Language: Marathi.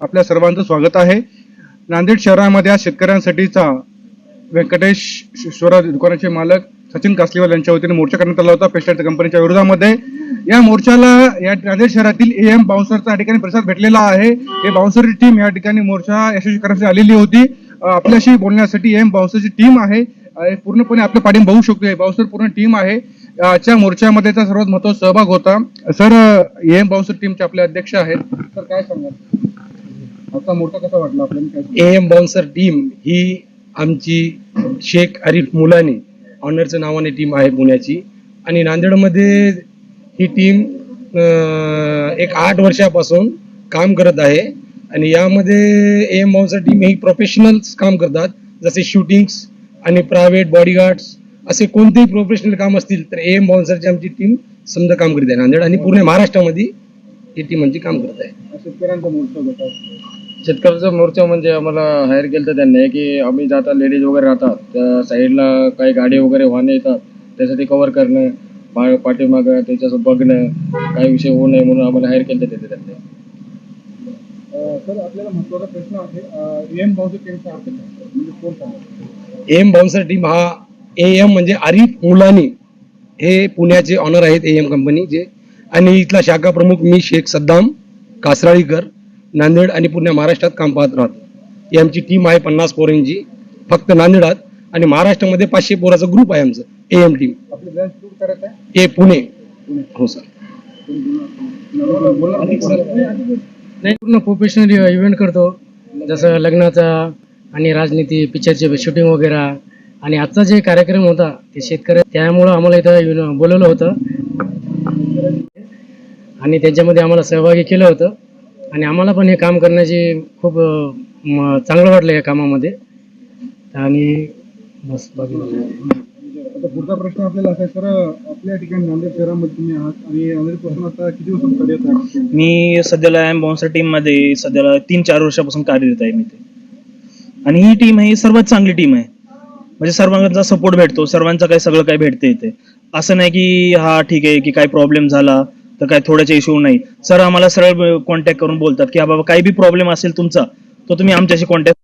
आपल्या सर्वांचं स्वागत आहे. नांदेड शहरामध्ये आज शेतकऱ्यांसाठीचा व्यंकटेश्वर दुकानाचे मालक सचिन कासलीवाल यांच्या वतीने मोर्चा करण्यात आला होता पेस्टाईट कंपनीच्या विरोधामध्ये. या मोर्चाला या नांदेड शहरातील AM बाउन्सरचा या ठिकाणी प्रतिसाद भेटलेला आहे. हे बाउन्सरची टीम या ठिकाणी मोर्चा यशस्वी करण्यासाठी आलेली होती. आपल्याशी बोलण्यासाठी AM बाउन्सरची टीम आहे. पूर्णपणे आपल्या पाठींबा बघू शकतो. बाउन्सर पूर्ण टीम आहे. आजच्या मोर्चामध्ये सर्वात महत्त्वाचा सहभाग होता. सर, AM बाउन्सर टीमचे आपले अध्यक्ष आहेत. सर, काय सांगाल आता मोर्चा कसा वाटला आपल्याला? AM बाउन्सर टीम ही आमची शेख आरिफ मुलानी ऑनरच्या नावाने टीम आहे पुण्याची, आणि नांदेडमध्ये ही टीम एक 8 वर्षापासून काम करत आहे. आणि यामध्ये AM bouncer team he professionals काम करतात, जसे शूटिंग्स आणि प्रायव्हेट बॉडीगार्ड्स असे कोणतेही प्रोफेशनल काम असतील तर AM बाउन्सरची आमची टीम समजा काम करत आहे नांदेड आणि पूर्ण महाराष्ट्रामध्ये ही टीम आमची काम करत आहे. शेतकऱ्यांचा मोर्चा होता. शेतकऱ्याचा मोर्चा म्हणजे आम्हाला हायर केलं तर त्यांनी की आम्ही जाता लेडीज वगैरे राहतात त्या साईडला काही गाडी वगैरे वाहने येतात त्यासाठी कव्हर करणं, पाठीमागं त्याच्यासोबत बघणं, काही विषय होऊ नये म्हणून आम्हाला हायर केलं तिथे त्यांनी. सर, आपल्याला महत्त्वाचा प्रश्न आहे, AM बाउन्सर टीमचा अर्थ काय म्हणजे कोण सांगा? AM बाउन्सर टीम हा AM म्हणजे आरिफ मुलानी हे पुण्याचे ऑनर आहेत AM कंपनीचे, आणि इथला शाखा प्रमुख मी शेख सद्दाम कासराळीकर नांदेड आणि पूर्ण महाराष्ट्रात काम पाहत राहतो. ही आमची टीम आहे 50 पोरांची फक्त नांदेडात, आणि महाराष्ट्रामध्ये 500 पोराचा ग्रुप आहे आमचं AM टीम. आपली ब्रांच सुरू करायचं आहे. हे पुणे. हो सर. नाही, पूर्ण प्रोफेशनली इव्हेंट करतो, जसं लग्नाचा आणि राजनीती, पिक्चरचे शूटिंग वगैरे. आणि आजचा जे कार्यक्रम होता ते शेतकरी, त्यामुळं आम्हाला इथं बोलवलं होतं आणि त्यांच्यामध्ये आम्हाला सहभागी केलं होतं. आणि आम्हाला पण हे काम करण्याची खूप चांगलं वाटलं या कामामध्ये. आणि बस बाकी आता पुढचा प्रश्न आपल्याला असा आहे, सर, आपल्या ठिकाणी नांदेड शहरामध्ये तुम्ही आहात आणि नांदेडपासून आता किती वर्ष कार्यरत आहे? मी सध्याला AM बाउन्सर टीम मध्ये सध्याला 3-4 वर्षापासून कार्यरत आहे मी ते. आणि ही टीम ही सर्वात चांगली टीम आहे, म्हणजे सर्वांचा सपोर्ट भेटतो, सर्वांचा काही सगळं काही भेटते इथे. असं नाही की हा ठीक आहे की काही प्रॉब्लेम झाला तर काय थोड्याचा इश्यू नाही. सर आम्हाला सरळ कॉन्टॅक्ट करून बोलतात की हा बाबा काही बी प्रॉब्लेम असेल तुमचा तर तुम्ही आमच्याशी कॉन्टॅक्ट